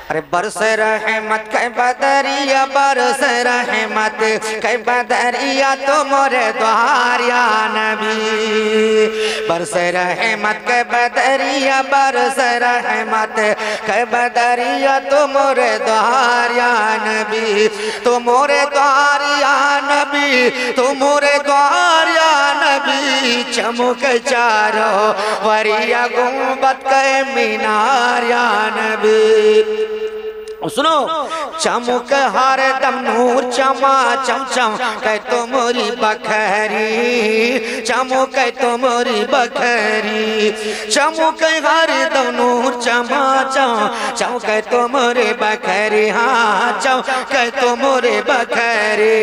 अरे बरस रहमत कै बदरिया, बरस रहमत कै बदरिया तुमरे द्वार या नबी। बरस रहमत कै बदरिया, बरस रहमत कै बदरिया तुमरे द्वार या नबी। तुमरे द्वार या नबी, तुमरे द्वार या नबी। चमक चारो वरिया गुंबद कै मीनार या नबी। सुनो, चमक हर दम नूर चमा चम चम कह तो मोरी बखरी, चमक तो मोरी बखरी। चमक हर दम नूर चमा चम चम कह तो मोरे बखरी। हाँ चम कह तो मोरे बखरी।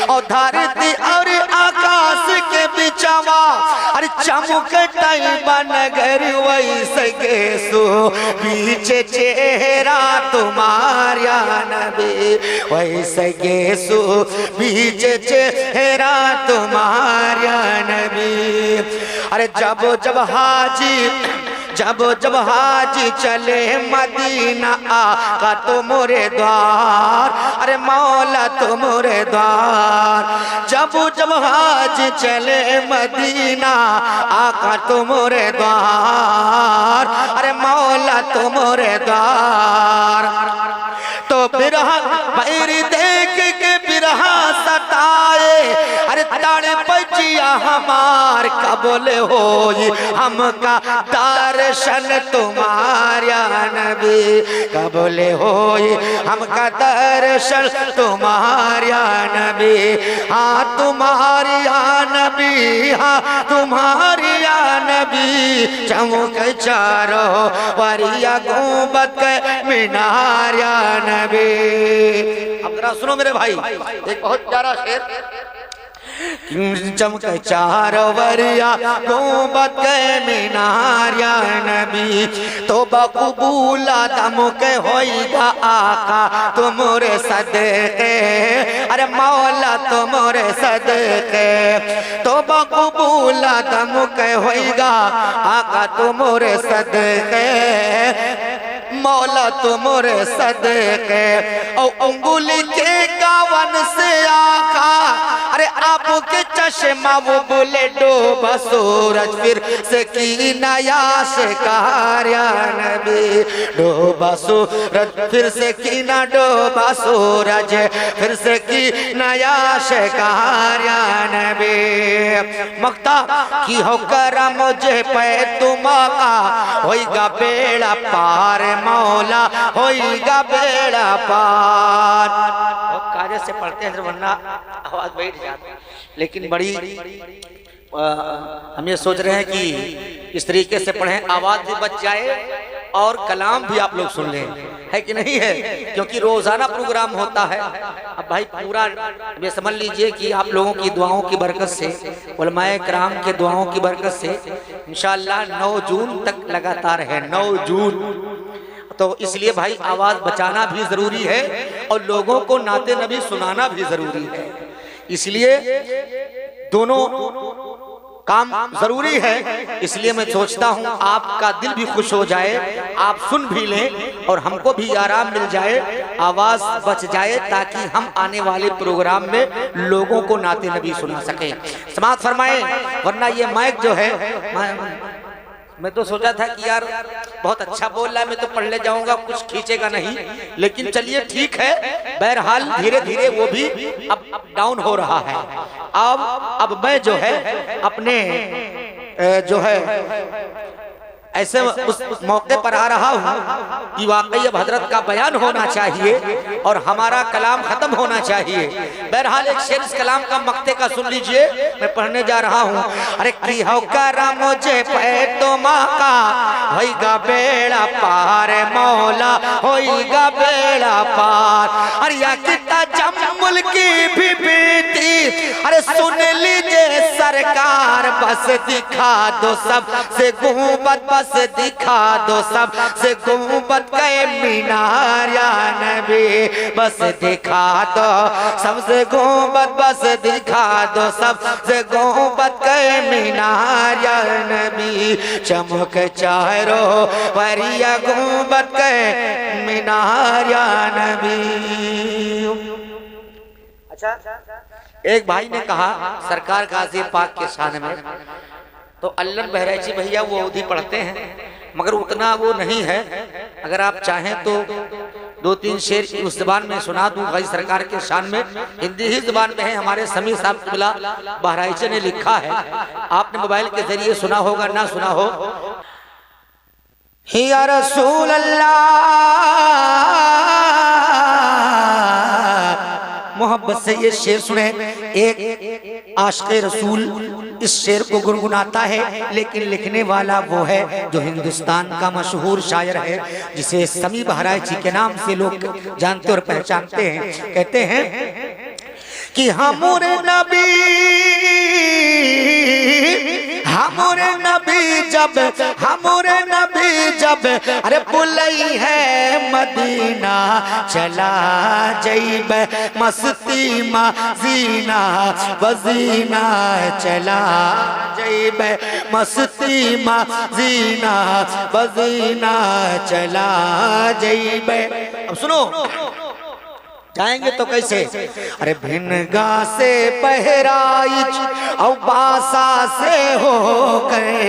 और धरती और आकाश के बिचवा अरे चमक नगर वैसे गेसो बीच चेहरा तुम्हारा नबी। वैसे गेसो बीच चेहरा तुम्हारा नबी। अरे जब जब हाजी चले मदीना आका तुमरे द्वार, अरे मौला तुमरे द्वार। जब हाजी चले मदीना आका तुमरे द्वार, अरे मौला तुमरे द्वार। तो बिरहा बैर देख के बिरहा सताए, अरे ताड़े पचिया हमार कबूल होई हमका दर्शन तुम्हारा नबी। कबूल होई हमका दर्शन तुम्हारा नबी। हाँ तुम्हारिया नबी, हाँ तुम्हारिया नबी। चमक चारो वरिया गुंबद के मीनार या नबी। अब जरा सुनो मेरे भाई, एक बहुत प्यारा शेर। चमक चारो वरिया गुंबद के मीनार या नबी। तो बकबूला दम के होइगा आका तुमरे सदके, अरे मौला तुमरे सदके। तो बकबूला दम के होइगा आका तुमरे सदके, मौला तुमरे सदके। और उंगली के गावन से आका, अरे आपके चश्मा वो बोले डूबा सूरज फिर से की नया शिकार या नबी। डूबा सूरज फिर से की ना डूबा सूरज फिर से की नया शिकार या नबी। मक्ता की हो करम मुझे पे तुमका होइगा बेड़ा पार मौला होइगा बेड़ा पार। कायदे से पढ़ते हैं वरना आवाज बैठ जाती, लेकिन बड़ी हम ये सोच रहे हैं कि इस तरीके से पढ़ें आवाज भी बच जाए और कलाम भी आप लोग सुन लें, है कि नहीं है? क्योंकि रोजाना प्रोग्राम होता है। अब भाई पूरा ये समझ लीजिए कि आप लोगों की दुआओं की बरकत से, उलमाए किराम के दुआओं की बरकत से इंशाअल्लाह 9 जून तक लगातार है। 9 जून तो इसलिए भाई आवाज बचाना भी जरूरी है और लोगों को नाते नबी सुनाना भी जरूरी है। इसलिए दोनों काम जरूरी है। इसलिए मैं सोचता हूं आपका दिल भी खुश हो जाए, आप सुन भी लें और हमको भी आराम मिल जाए, आवाज बच जाए, ताकि हम आने वाले प्रोग्राम में लोगों को नाते नबी सुना सके। समाअत फरमाएं, वरना ये माइक जो है, मैं तो सोचा था कि यार बहुत अच्छा बोल रहा है, मैं तो पढ़ ले जाऊंगा, कुछ खींचेगा नहीं। लेकिन चलिए ठीक है, बहरहाल धीरे धीरे वो भी अब डाउन हो रहा है। अब मैं जो है अपने जो है ऐसे उस मौके पर आ रहा हूँ कि वाकई अब हजरत का बयान होना चाहिए और हमारा कलाम खत्म होना चाहिए। बहरहाल एक शेर इस कलाम का मक्ते का सुन लीजिए, मैं पढ़ने जा रहा हूँ। अरे की हो करम मुझे पे तो माँ का होइगा बेड़ा पार मौला होइगा बेड़ा पार। अरे या कितना जम्मुल की भी बेटी, अरे सुन लीजिए ये सरकार, बस दिखा दो सबसे गुंबद, बस दिखा दो सबसे गुंबद के मीनार या नबी, बस दिखा दो सबसे गुंबद, बस दिखा दो सबसे गुंबद के मीनार या नबी, चमक चारों परिया गुंबद के मीनार या नबी। अच्छा, एक भाई ने कहा सरकार गाजी पाक के शान में, तो अल्लाह बहराइची भैया वो अवधि पढ़ते हैं मगर उतना वो नहीं है। अगर आप चाहें तो 2-3 शेर उस ज़बान में सुना दूं गाजी सरकार के शान में, हिंदी ही ज़बान में है। हमारे समीर साहब किबला बहराइची ने लिखा है, आपने मोबाइल के जरिए सुना होगा ना सुना हो। या रसूल अल्लाह, मोहब्बत से ये शेर सुने। एक आशिक़ रसूल इस शेर को गुनगुनाता है, लेकिन लिखने वाला वो है जो हिंदुस्तान का मशहूर शायर है, जिसे समी बहराइची के नाम से लोग जानते और पहचानते हैं। कहते हैं कि हमरे नबी जब, हमरे नबी जब, अरे बुलई है मदीना, चला जैब मस्ती मजीना वजीना, चला जैब मस्ती मजीना वजीना, चला जैब। अब सुनो, जाएंगे तो कैसे? अरे भिनगा से बहराइच और बासा से हो गए,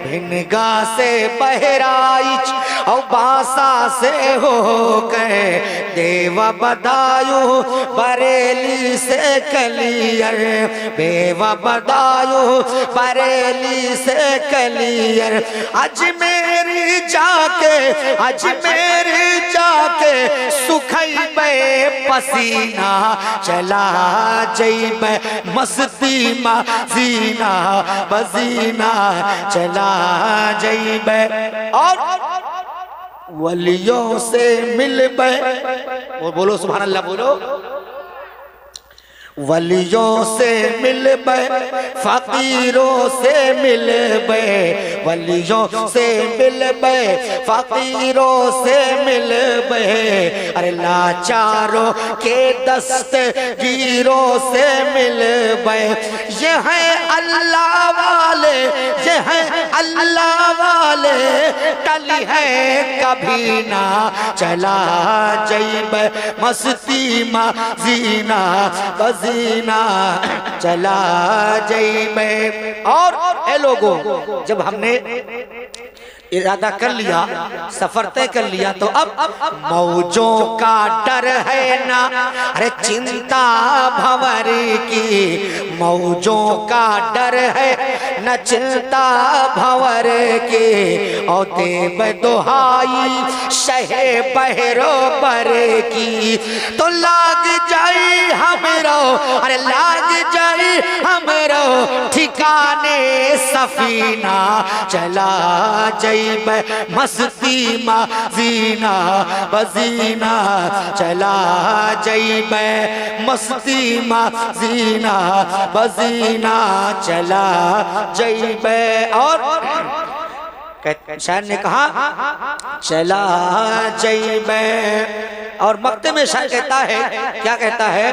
भिनगा से बहराइच और बासा से हो गए, देवा बदायूं बरेली से कलियर, देवा बदायूं बरेली से कलियर, अजमेरी जाके, अजमेरी जाके सुखई बे पसीना, चला जैब मस्ती मजीना बजीना, चला जैब। और वलियों से मिलबे, बोलो सुभान अल्लाह, बोलो। वलियों से मिलबे, फकीरों से मिलबे, वलियों से मिलबे, फकीरों से मिलबे, अरे लाचारों के दस्तगीरों से मिलबे। ये हैं अल्लाह वाले, ये हैं अल्लाह वाले, टली है कभी ना, चला जैब मस्ती मजीना बजीना, चला जैबे। और ए लोगों, जब हमने इरादा कर लिया, सफर तय कर लिया, तो अब मौजों का डर है ना, अरे चिंता भंवर की, मौजों का डर है न चिंता भंवर की, और देव दुहाई शहे बहरो पर की, तो लाग जाए हमरो, अरे लाग जाए हमरो ठिकाने सफीना, चला जैब मस्ती मजीना बजीना, चला जैब मस्ती मजीना बजीना, चला जैब। और शायर ने कहा चला जैब। और मक्ते में शायर कहता है, क्या कहता है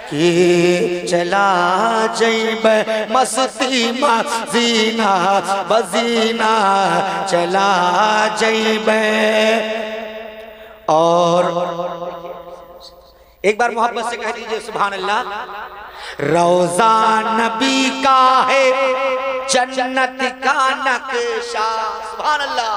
कि चला जैब मस्ती मजीना बजीना, चला जैब। और एक बार मोहब्बत से कह दीजिए सुभान अल्लाह। रोज़ा नबी का है जन्नत का नक्शा, सुभान अल्लाह।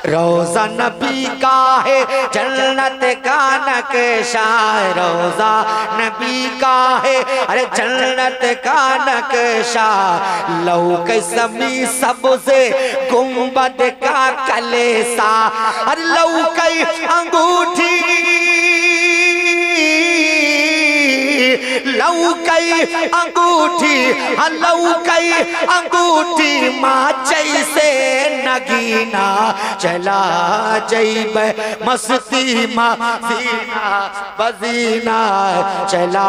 रोज़ा नबी का है जन्नत का नक्शा, रोज़ा नबी का है अरे जन्नत का नक्शा, लौके समी सबसे गुंबद का कलेसा, अरे लौके अंगूठी, लौकई अंगूठी, लौकई अंगूठी माँ जैसे नगीना, चला जैब मस्ती मजीना बजीना, चला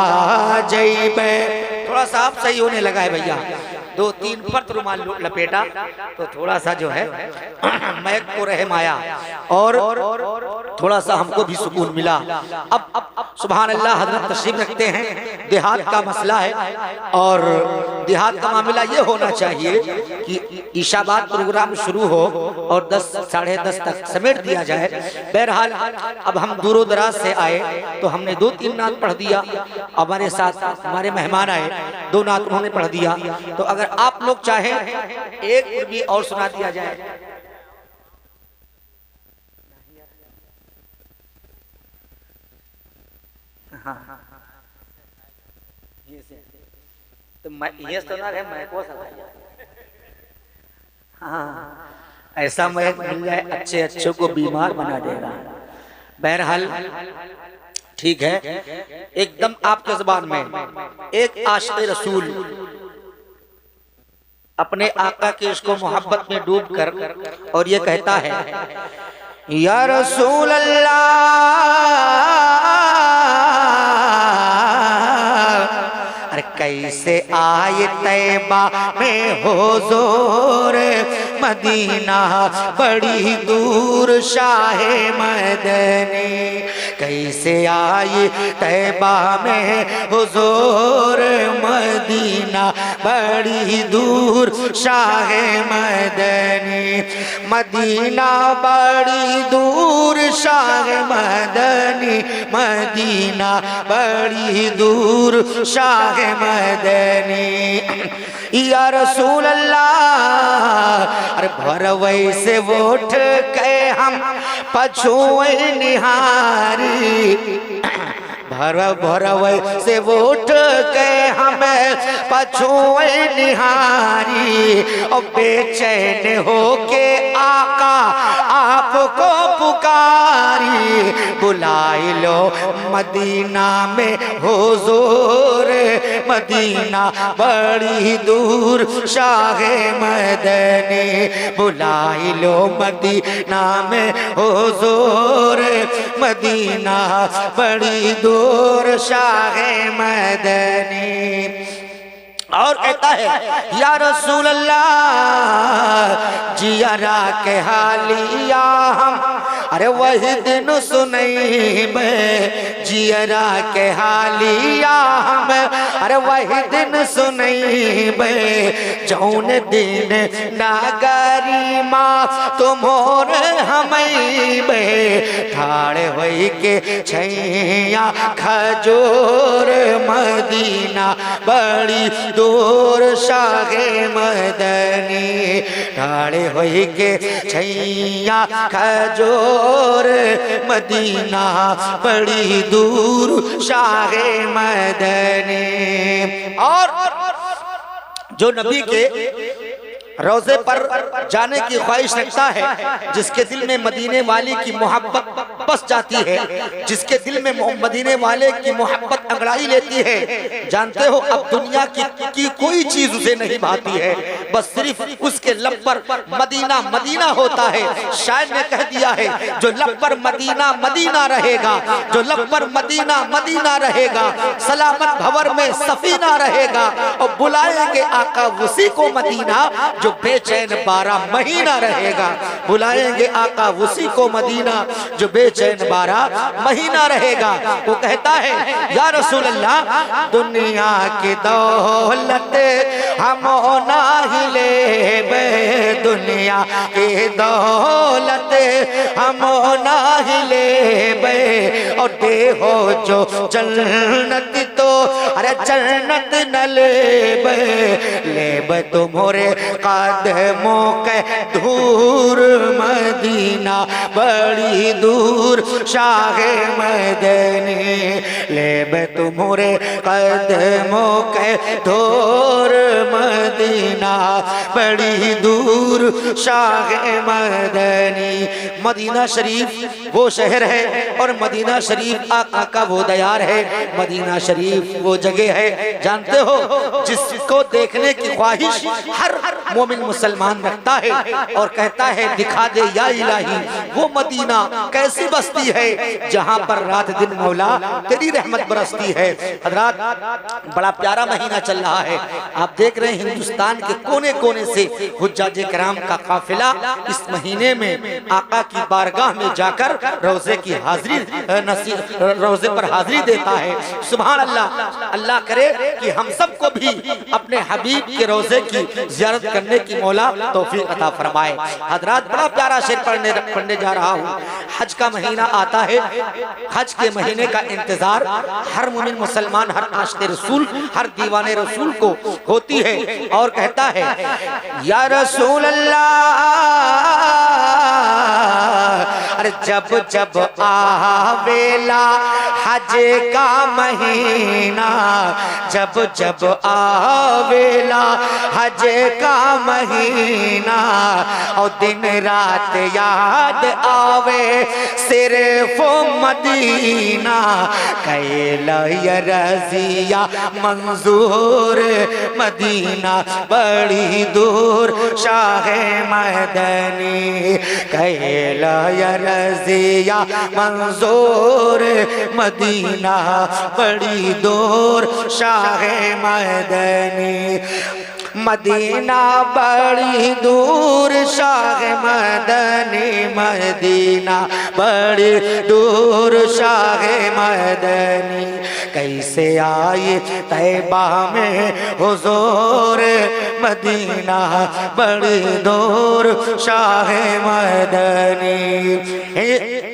जैब। थोड़ा सा आप सही होने लगा है भैया, 2-3 परत रुमाल लपेटा तो थोड़ा सा जो है महक को रहम आया और थोड़ा सा हमको भी सुकून मिला। अब सुभान अल्लाह, हजरत तशरीफ रखते हैं, देहात का मसला है और देहात का मामला ये होना चाहिए कि ईशा बाद प्रोग्राम शुरू हो और 10 साढ़े 10 तक समेट दिया जाए। बहरहाल अब हम दूरों दराज से आए तो हमने 2-3 नात पढ़ दिया, हमारे साथ हमारे मेहमान आए, 2 नात उन्होंने पढ़ दिया। तो अगर आप लोग चाहें एक भी और सुना दिया जाए। हाँ हाँ तो ये सुना है मैं को हाँ, ऐसा महक मिल जाए अच्छे अच्छों को बीमार बना देगा। बहरहाल ठीक है, एकदम आपके ज़बान में एक आशिक़ रसूल अपने आका के इश्क़ मोहब्बत में डूब कर और ये कहता है, या रसूल अल्लाह, अरे कैसे आए तैबा में हुज़ूर मदीना बड़ी दूर शाहे मदनी, कैसे आई तैबा में हुज़ूर मदीना बड़ी दूर शाहे मदनी, मदीना बड़ी दूर शाहे मदनी, मदीना बड़ी दूर शाहे मदनी। या रसूल अल्लाह, अरे भरवई से वोट के हम पछुए निहारी, भरवई से वोट के हमें पछुए निहारी, और बेचैन होके आका आपको पुकारी, बुलाई लो मदीना में हुजूर मदीना बड़ी दूर शाहे मदनी, बुलाई लो मदीना में हुजूर मदीना बड़ी दूर शाहे मदनी। और कहता है, या रसूल अल्लाह, जियरा के हालिया हम, अरे वही दिन सुनैबे, जियरा के हालिया हम, अरे वही दिन सुनैबे, जौन दिन नागरी माँ तुमोर हमैबे, ठाड़े होई के छैया खजूर मदीना बड़ी दूर शाहे मदनी, ठाड़े होई के छैया खजूर मदीना बड़ी दूर शाहे मदनी। और जो नबी के रोज़े पर जाने की ख्वाहिश रखता है, जिसके दिल में मदीने वाले की मोहब्बत बस जाती है, जिसके दिल में मदीने वाले की मोहब्बत अंगड़ाई लेती है, जानते हो अब दुनिया की कोई चीज उसे नहीं भाती है, बस सिर्फ उसके लब पर मदीना मदीना होता है। शायर ने कह दिया है, जो लब पर मदीना मदीना रहेगा, जो लब पर मदीना मदीना रहेगा, सलामत भंवर में सफीना रहेगा, और बुलाएंगे आका उसी को मदीना जो बेचैन 12 महीना रहेगा, बुलाएंगे आका उसी को मदीना जो बेचैन 12 महीना रहेगा। वो कहता है, या रसूल अल्लाह, दुनिया की दौलत हम ना ही लेबे, दुनिया की दौलत हम ना ही लेबे, और देहो जो जन्नत तो अरे जन्नत न लेबे, लेबे तुम्हारे कदमों के धूर मदीना बड़ी दूर शाहे मदनी, लेबे तुम्हारे कदमों के धूर मदीना बड़ी दूर शाहे मदनी। मदीना शरीफ वो शहर है और मदीना शरीफ आका का वो दयार है, मदीना शरीफ वो जगह है, जानते हो जिसको देखने की ख्वाहिश हर मोमिन मुसलमान रखता है और कहता है दिखा दे या इलाही वो मदीना कैसी बस्ती है जहां पर रात दिन मौला तेरी रहमत बरसती है। हज़रात बड़ा प्यारा महीना चल रहा है, आप देख रहे हैं हिंदुस्तान के कोने कोने से हुज्जाजे किराम का काफिला इस महीने में आका की बारगाह में जाकर रोजे की हाजिरी रोजे पर हाजिरी देता है। सुभान अल्लाह, अल्लाह करे कि हम सबको भी अपने हबीब के रोजे की ज़ियारत करने की मौला तौफीक अता फरमाए। हज़रात बड़ा प्यारा शेर पढ़ने जा रहा हूँ। हज का महीना आता है, हज के महीने का इंतजार हर मोमिन मुसलमान, हर आशिक़ रसूल, हर दीवाने रसूल को होती है और कहता है या रसूल अल्लाह, अरे जब जब आवेला हज का महीना, जब जब आवेला हज का महीना और दिन रात याद आवे सिर्फ मदीना, कैला या रज़िया मंजूर मदीना बड़ी दूर शाह मदनी, कैला या रज़िया मंजूर मदीना बड़ी दूर शाह मदनी, मदीना बड़ी दूर शाह मदनी, मदीना बड़ी दूर शाह मदनी, कैसे आए तैबा में हुजूर मदीना बड़ी दूर शाह मदनी।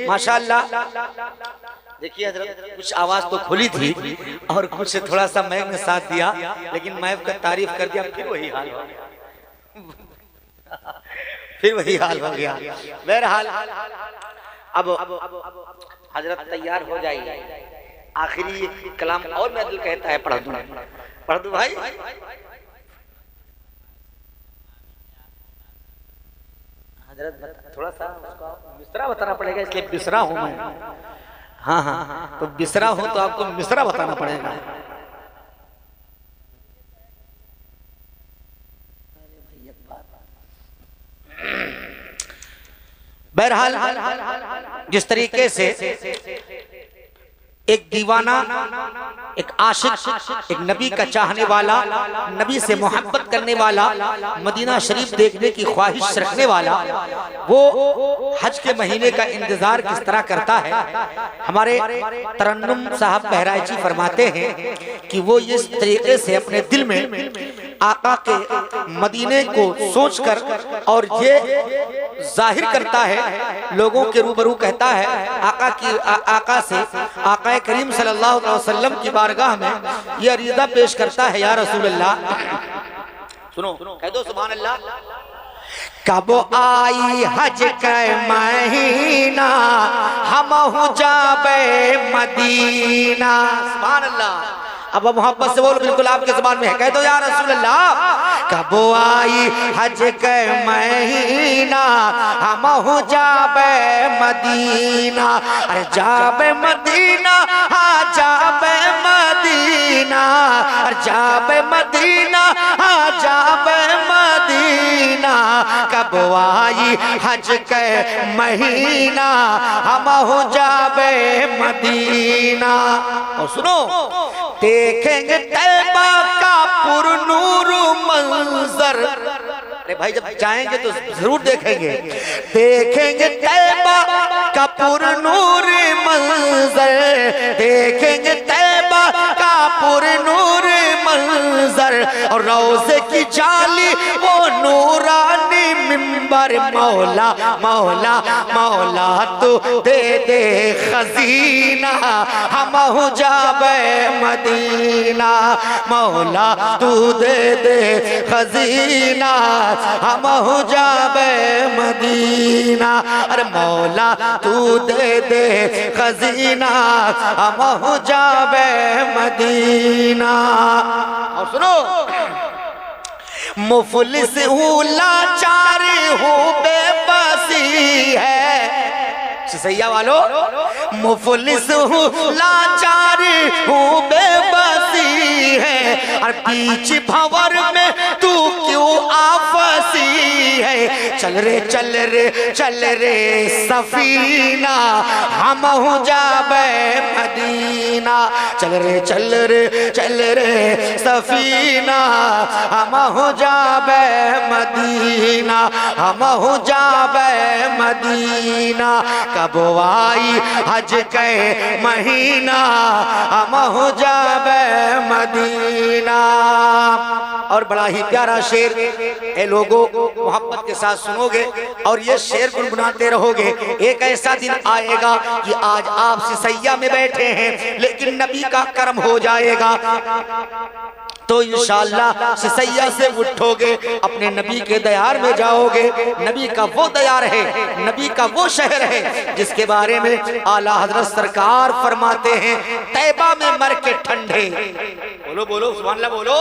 माशाअल्लाह देखिए हज़रत कुछ आवाज तो खुली थी और कुछ थोड़ा सा मैक ने साथ दिया, लेकिन मैक का तारीफ कर दिया फिर वही हाल हो गया, फिर वही हाल हो गया। बहरहाल अब हजरत तैयार हो जाइए, आखिरी कलाम और मैं दिल कहता है पढ़ दूं भाई। हजरत थोड़ा सा उसका मिसरा बताना पड़ेगा, इसलिए बिसरा हूं मैं। हाँ हाँ, तो बिसरा हो तो आपको मिसरा बताना पड़ेगा। बहरहाल जिस तरीके से एक दीवाना, एक आशिक, एक नबी का चाहने वाला, नबी से मोहब्बत करने वाला, मदीना शरीफ देखने की ख्वाहिश रखने वाला, वो हज के महीने का इंतजार किस तरह करता है। हमारे तरन्नुम साहब बहराइची फरमाते हैं कि वो इस तरीके से अपने दिल में आका के मदीने को सोचकर और ये जाहिर करता है, लोगों के रूबरू कहता है आका से, आका करीम सल्लल्लाहु अलैहि वसल्लम की बारगाह में यह अरीज़ा पेश करता है, या रसूल अल्लाह, सुनो कह दो सुभान अल्लाह, कब आई हज का महीना हम हो जाबे मदीना। सुभान अल्लाह, अब मोहब्बत से बोलो, बिल्कुल आपके ज़बान में है, कह दो या रसूल अल्लाह, कब आई हज के महीना हम हो जाबे मदीना, अरे जाबे मदीना, हाँ जाबे मदीना, अरे जाबे मदीना, हाँ जाबे मदीना, कब आई हज के महीना हम हो जाबे मदीना। और सुनो, देखेंगे तैबा का पुरनूर मंजर, अरे भाई जब जाएंगे तो जरूर देखेंगे, देखेंगे तैबा का पुरनूर मंजर, देखेंगे तैबा का पुरनूर मंजर, और रोज़े की जाली वो नूरानी मिंबर, मौला मौला मौला तू दे दे खजीना हम हो जाबे मदीना, मौला तू दे दे खजीना हम हो जाबे मदीना, अरे मौला तू दे दे खजीना हम हो जाबे मदीना। और सुनो, मुफलिस हूँ लाचार हूँ बेबसी है, सैया वालों, मुफलिस हूँ लाचार हूँ बेबसी है, और बीच भंवर में तू क्यों आ फसी है। चल रे सफीना हम हो जाबे मदीना। चल रे सफीना हम हो जाबे मदीना, हम हो जाबे मदीना। कब आई हज के महीना हम हो जाबे मदीना। और बड़ा ही प्यारा शेर ए लोगों मोहब्बत के साथ सुनोगे और ये शेर गुनगुनाते रहोगे। एक ऐसा दिन आएगा कि आज आप सिसैया में बैठे हैं लेकिन नबी का कर्म हो जाएगा तो इंशाअल्लाह सिसैया से उठोगे, अपने नबी के दयार में जाओगे। नबी का वो दयार है, नबी का वो शहर है जिसके बारे में आला हजरत सरकार फरमाते हैं, तैबा में मर के ठंडे, बोलो बोलो सुभान अल्लाह बोलो,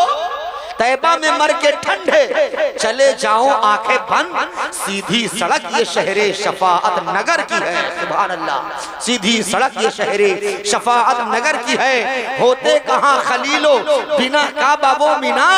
तैबा में मर के ठंडे चले जाओ आंखें बंद, सीधी सड़क ये शहरे शफाअत नगर की है। सुभान अल्लाह, सीधी सड़क ये शहरे शफाअत नगर की है। होते कहाँ खलीलो बिना काबा वो मीना,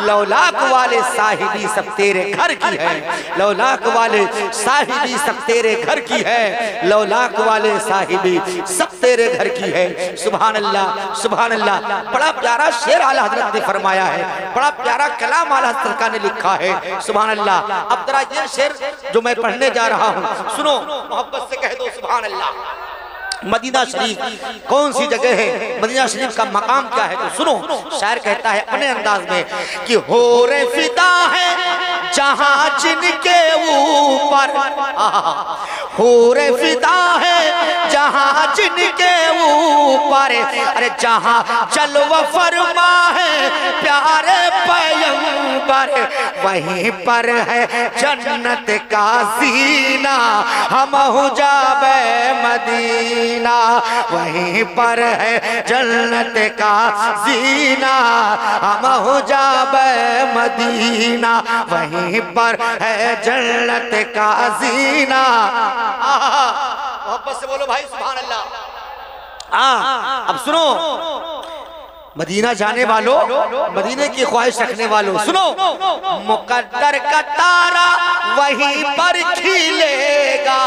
लौलाक वाले साहिबी सब तेरे घर की है। लौलाक वाले साहिबी सब तेरे घर की है। लौलाक वाले साहिबी सब तेरे घर की है। सुभान अल्लाह सुभान अल्लाह। बड़ा प्यारा शेर आला हजरत ने फरमाया है, बड़ा प्यारा कलाम आला सरकार ने लिखा है। सुभान अल्लाह। अब जरा ये शेर जो मैं पढ़ने जा रहा हूँ सुनो, मोहब्बत से कह दो सुभान अल्लाह। मदीना शरीफ कौन सी जगह है, मदीना शरीफ का मकाम क्या है तो सुनो। शायर कहता है अपने अंदाज में कि हो रे फिदा है जहां जिनके ऊपर, हो रे फिदा है जहां जिनके ऊपर, अरे जहां जलवा फरमा है प्यारे पैगंबर, वहीं पर है जन्नत का सीना हम हो जाबे मदीना। वहीं पर है जन्नत का सीना हम हो जाबे मदीना। वहीं पर है जन्नत का सीना। मोहब्बत से बोलो भाई सुभान अल्लाह। अब सुनो, मदीना जाने वालों, मदीने की ख्वाहिश रखने वालों सुनो, मुकद्दर का तारा वहीं पर खिलेगा,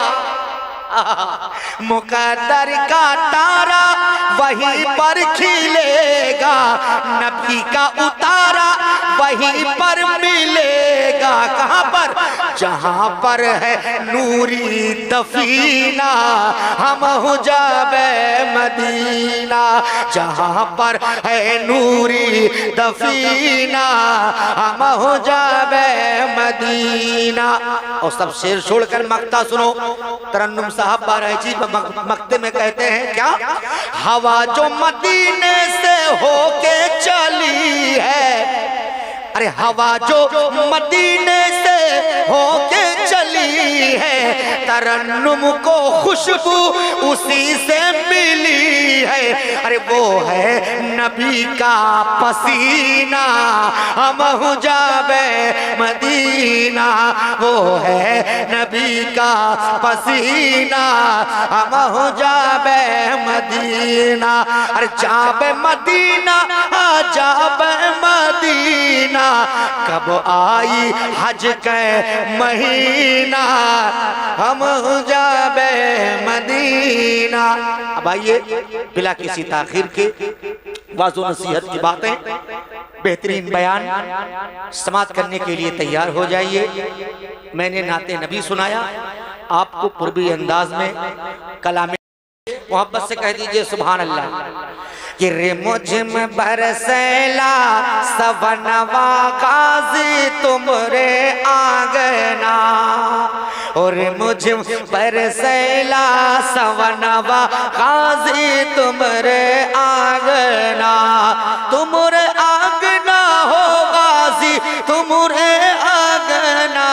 मुकद्दर का तारा वहीं पर खिलेगा, नबी का उतारा वहीं पर मिलेगा। कहाँ पर? जहाँ पर है नूरी दफीना हम हो जाबे मदीना। जहाँ पर है नूरी दफीना हम हो जाबे मदीना। और सब शेर छोड़कर मक्ता सुनो। तरन्नुम साहब बारहजी मक्ते में कहते हैं क्या, हवा जो मदीने से होके चली है, अरे हवा जो मदीने से होके चली है, तरन्नुम को खुशबू उसी से मिली है। अरे वो है नबी का पसीना हम हो जाबे मदीना। वो है नबी का पसीना हम हो जाबे मदीना। अरे जाबे मदीना जाबे मदीना, कब आई हज के महीना हम हो जाबे मदीना। अब आइए बिला किसी ताखीर के वाज़ो नसीहत की बातें, बेहतरीन बयान समाप्त करने के लिए तैयार हो जाइए। मैंने नाते नबी सुनाया, आपको पूर्वी अंदाज में कलाम मोहब्बत से कह दीजिए सुभान अल्लाह। कि रे मुझ में बरसेला सवनवा गाजी तुमरे आंगना, और मुझ बरसेला सवनवा गाजी तुमरे आंगना। तुमरे आंगना हो गाजी तुमरे आंगना,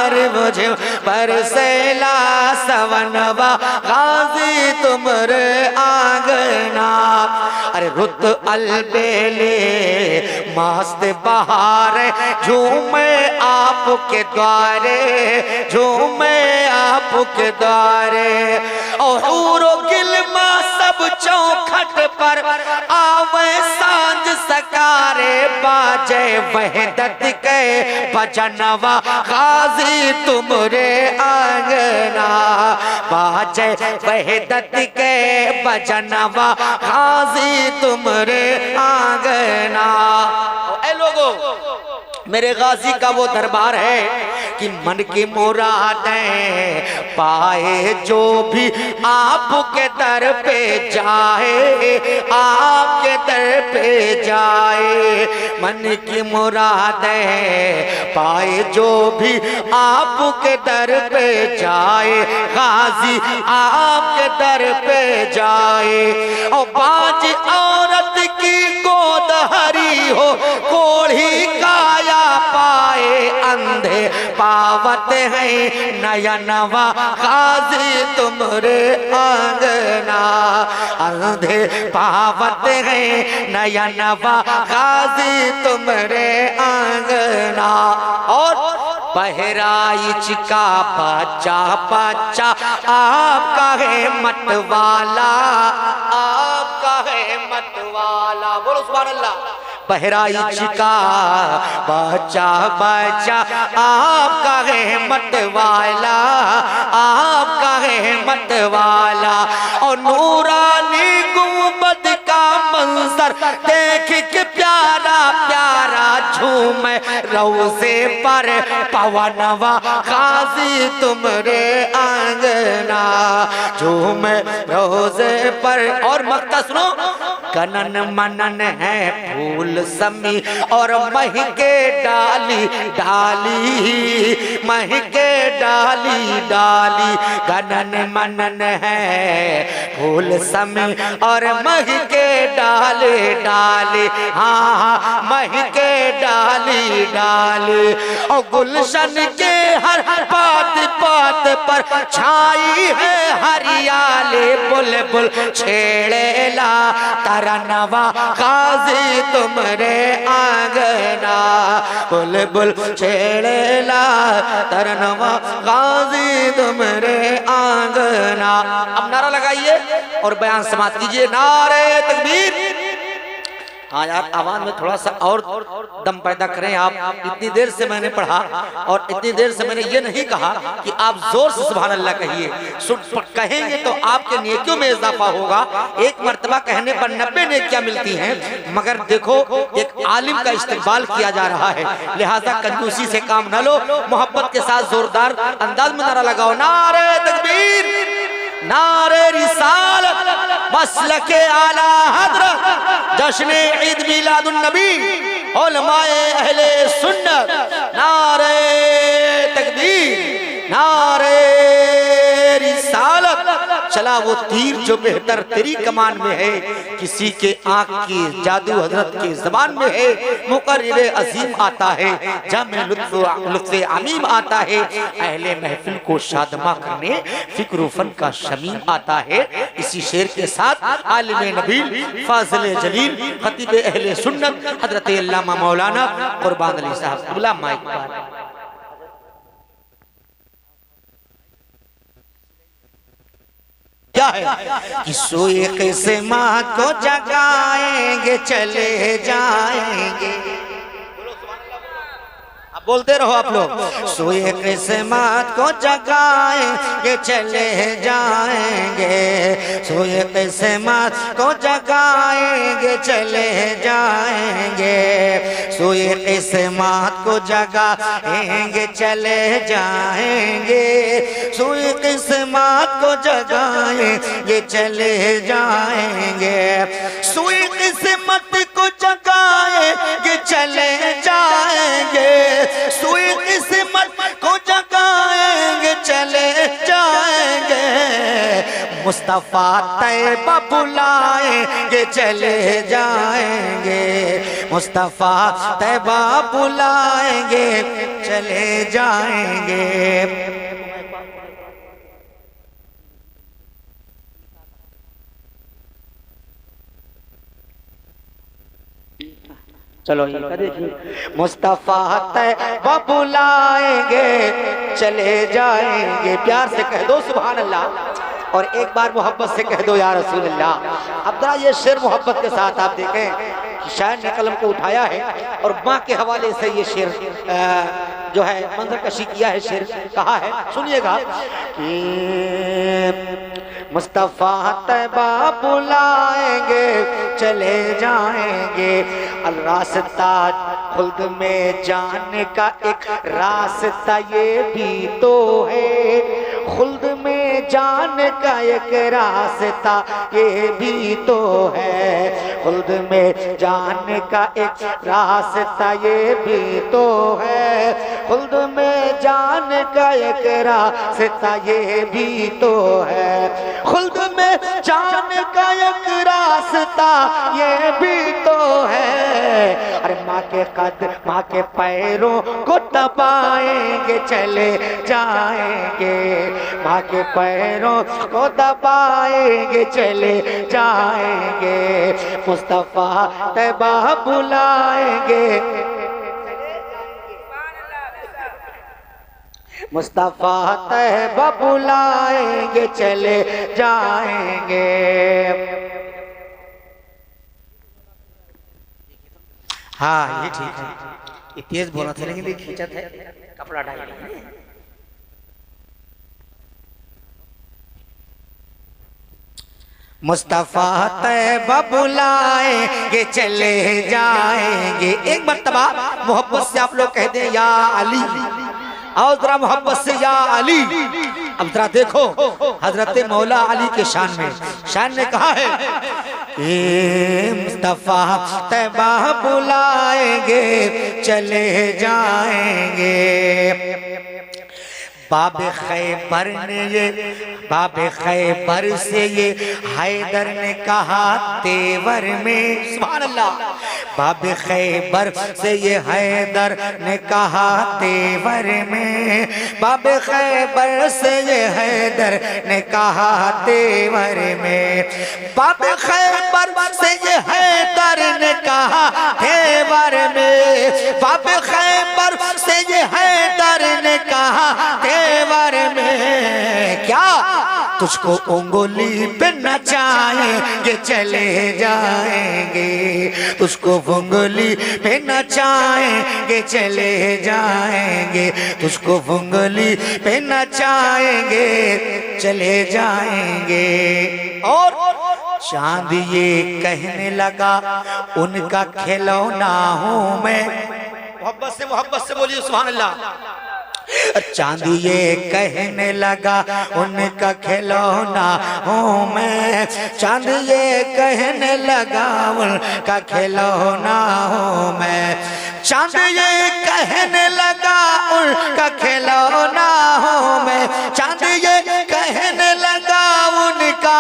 रे मुझ बरसेला सवनवा गाजी तुमरे आंगना। अरे रुत अलबेले मस्त बहार झूमे आपके द्वारे, झूमे आपके द्वारे। और गिलमा सब सब चौखट पर आवे सांझ सकारे बाजे वहदत के भजनवा गाजी तुमरे आंगना बाजे वहदत के भजनवा गाजी तुमरे आंगना। ऐ लोगों, मेरे गाजी का वो दरबार है कि मन की मुरादें पाए जो भी आपके दर पे जाए, आपके दर पे जाए। मन की मुरादें पाए जो भी आपके दर पे जाए, गाजी आपके दर पे जाए। और बाज औरत की गोद हरी हो, कोढ़ी काया पाए, अंधे पावत है नयनवा गाजी तुमरे आंगना, अंधे पावत है नयनवा गाजी तुमरे आंगना। और बहराइच का बच्चा बच्चा आपका है मतवाला, आपका है मतवाला। बोलो सुभान अल्लाह। बहराइच का बच्चा बच्चा आपका है मतवाला, आपका है मतवाला। और नूरानी गुंबद का मंजर देख के प्यारा प्यारा झूमे रोज़े पर पवनवा गाजी तुमरे आंगना, झूमे रोज़े पर। और मक्ता सुनो, कनन मनन है फूल समी और महके डाली डाली, महके डाली डाली। कनन मनन है फूल समी और महके डाले डाले, हाँ हाँ महके डाली डाली। और गुलशन के हर पात पात पर छाई है हरियाली, बुलबुल छेड़ेला तरनवा गाजी तुमरे आंगना, बुलबुल छेड़ेला तरनवा गाजी तुमरे आंगना। अब नारा लगाइए और बयान समाप्त कीजिए। नारे तकबीर। हाँ यार, आवाज में थोड़ा सा और दम पैदा करें आप। इतनी देर से मैंने पढ़ा और इतनी देर से मैंने ये नहीं कहा कि आप जोर से सुभान अल्लाह कहिए। कहेंगे तो आपके नेकियों में इजाफा होगा। एक मर्तबा कहने पर 90 नेकियां मिलती हैं। मगर देखो, एक आलिम का इस्तेमाल किया जा रहा है, लिहाजा कंजूसी से काम न लो, मोहब्बत के साथ जोरदार अंदाज में नारा लगाओ। नारे तकबीर, नारे रिसालत, मसलके आला हज़रत, जश्न ईद मिलादुन नबी, उलमाए अहले सुन्नत। नारे तकबीर, नारे रिसालत। चला वो तीर जो बेहतर तेरी कमान में है, किसी के आंख की जादू हजरत की जबान में है। मुकर्रिर अजीम आता है, जामे लुत्फ़े अमीम आता है, अहले महफिल को शादमा करने फिक्र फन का शमीम आता है। इसी शेर के साथ आलिम नबील फाज़िल जलील खतीब अहले सुन्नत हजरत अल्लामा मौलाना कुर्बान अली साहब अब्ला माइक पर। क्या है कि सोए कैसे माँ को जगाएंगे, चले जाएंगे। बोलते रहो आप लोग। सोए कैसे मात को जगाएंगे, चले जाएंगे। सोए कैसे मात को जगाएंगे, चले जाएंगे। सोए कैसे मात को जगाएंगे, चले जाएंगे। सोए कैसे मात को जगाएंगे, चले जाएंगे। सोए कैसे मत को जगाएंगे, चले जाएंगे। सोए किस्मत को जगाएंगे, चले जाएंगे। मुस्तफा तैयबा बुलाएंगे, चले जाएंगे। मुस्तफा तैयबा बुलाएंगे, चले जाएंगे। चलो देखिए, मुस्तफा तैयबा बुलाएंगे, चले जाएंगे। प्यार से कह दो सुभान अल्लाह। और एक बार मोहब्बत से कह दो या रसूल अल्लाह। अब जरा ये शेर मोहब्बत के साथ आप देखें कि शायर ने कलम को उठाया है और माँ के हवाले से ये शेर जो है मंजर कशी किया है, शेर कहा है, सुनिएगा। मुस्तफा तैबा बुलाएंगे चले जाएंगे, अल रास्ता खुल्द में जाने का एक रास्ता ये भी तो है, खुल्द में जाने का एक रास्ता ये भी तो है, खुल्द में जाने का एक रास्ता ये भी तो है, खुल्द में जाने का एक रास्ता ये भी तो है, खुल्द में जाने का एक रास्ता ये भी तो है। अरे माँ के कद माँ के पैरों को दबाएंगे चले जाएंगे, माँ के पैरों को दबाएंगे चले जाएंगे, मुस्तफा तैबा बुलाएंगे, मुस्तफा तैबा बुलाएंगे चले जाएंगे। हाँ ये ठीक है, ये तेज बोला था लेकिन ये खींचा था, कपड़ा डाल मुस्तफा तैबा बुलाएंगे चले जाएंगे। एक मर्तबा मोहब्बत से आप लोग कह दें या अली, और जरा मोहब्बत से या अली। अब जरा देखो हजरत मौला अली के शान में, शान ने कहा है मुस्तफा तैबा बुलाएंगे चले जाएंगे, बाबे खैबर ने ये, बाबे खैबर से ये हैदर ने कहा तेवर में, सुभान अल्लाह, बाबे खैबर से ये हैदर ने कहा तेवर में, बाबे खैबर से ये हैदर ने कहा तेवर में, बाबे खैबर से ये हैदर ने कहा तेवर में, बाबे खैबर से ये हैदर ने कहा तेवर में, क्या तुझको उंगली पे नचाएंगे चले जाएंगे, तुझको उंगली पे नचाएंगे चले जाएंगे, तुझको उंगली पे नचाएंगे चले जाएंगे। और चांद ये कहने लगा उनका खिलौना हूँ मैं, मोहब्बत से बोलिए सुभान अल्लाह। चांद ये कहने लगा उनका खिलौना हूँ मैं, चांद ये कहने लगा उनका खिलौना हूँ मैं, चांद ये कहने लगा उनका खिलौना हूँ मैं, चांद ये कहने लगा उनका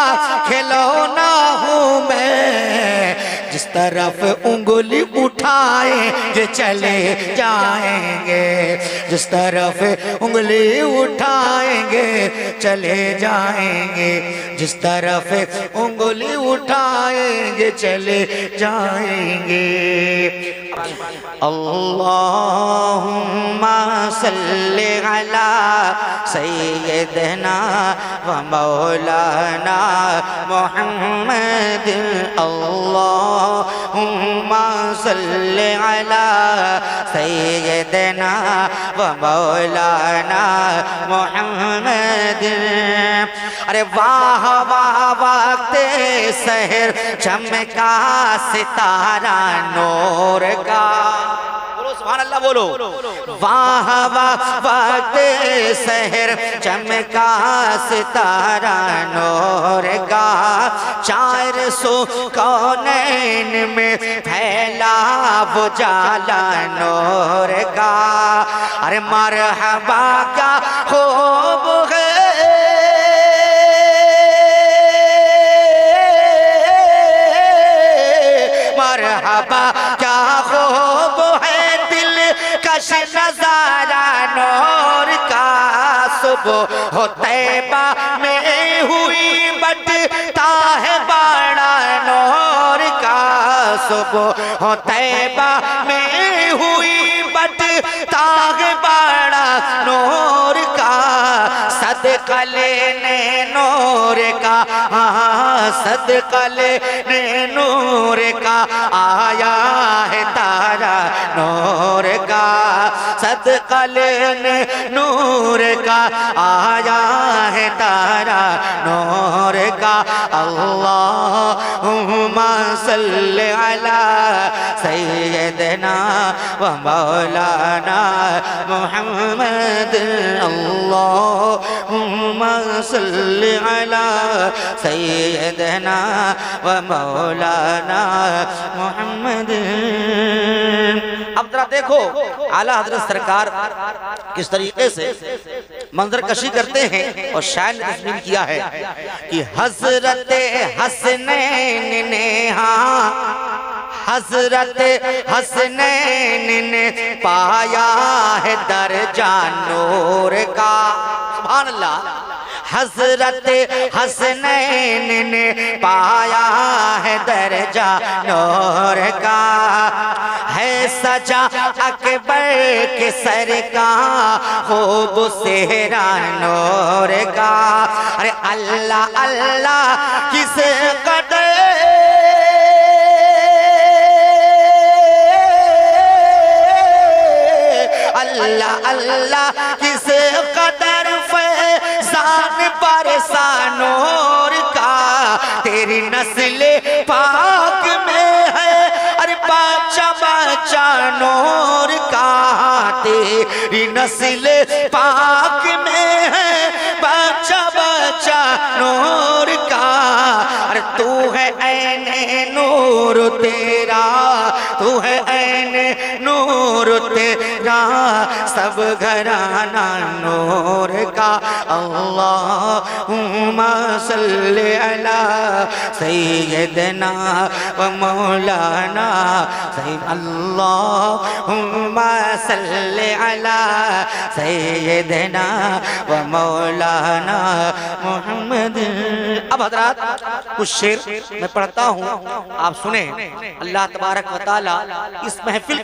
खिलौना हूँ मैं, जिस तरफ उंगली उठाएंगे चले जाएंगे, जिस तरफ उंगली उठाएंगे चले जाएंगे, जिस तरफ उंगली उठाएंगे चले जाएंगे। अल्लाहुम्मा सल्ली अला सय्यदना व मौलाना मुहम्मद, अल्लाहुम्मा सल्ली अला सय्यदना व मौलाना मुहम्मद। अरे वाह वाह वक्ते सहर चमका सितारा नूर का, बोलो सुभान अल्लाह, बोलो वाह वाह वक्ते सहर चमका सितारा नूर का, 400 कौनैन में फैला वो जाला नूर का। अरे मरहबा क्या खूब है, मरहबा क्या खूब है दिल कश नजारा नूर का, सुबह हो तैबा में हुई बटता है बाड़ा नूर का, सुबह हो तैबा में हुई बटता है बाड़ा नूर का, सद सदका लेने नूर का, सदका लेने नूर का आया है तारा नूर का, सदका लेने नूर का आया है तारा नूर का। अल्लाहुम्मा सल्ली अला सय्यदना व मौलाना मुहम्मद, अल्लाहुम्मा सल्ली अला सय्यदना व मौलाना मुहम्मद। अब जरा देखो आला हजरत सरकार किस तरीके से मंजर कशी करते हैं और शायर ने तस्मीर किया है कि हजरत हसनैन ने, हाँ हजरत हसनैन ने पाया है दर्जा नूर का। सुभान अल्लाह। हजरत हसनैन ने पाया है दर्जा नूर का, है सजा अकबर के सर का खूब सेहरा नूर का। अरे अल्लाह अल्लाह किस कदर, अल्लाह अल्लाह किस कदर फैज़ान बरसानोर का, तेरी नस्ल पाक में है अरे बाचा बाचा नूर का, तेरी नस्ल पाक में है बाचा बाचा नूर का। अरे तू है ऐने नूर तेरा, तू है ऐने नूर तेरा, सब घराना नूर का। अल्लाहुम्मा सल्ली अला सय्यदना व मौलाना, अल्लाहुम्मा सल्ली अला सय्यदना व मौलाना मुहम्मद। अब हज़रात कुछ शेर मैं पढ़ता हूँ, आप सुने। अल्लाह तबारक व तआला इस महफिल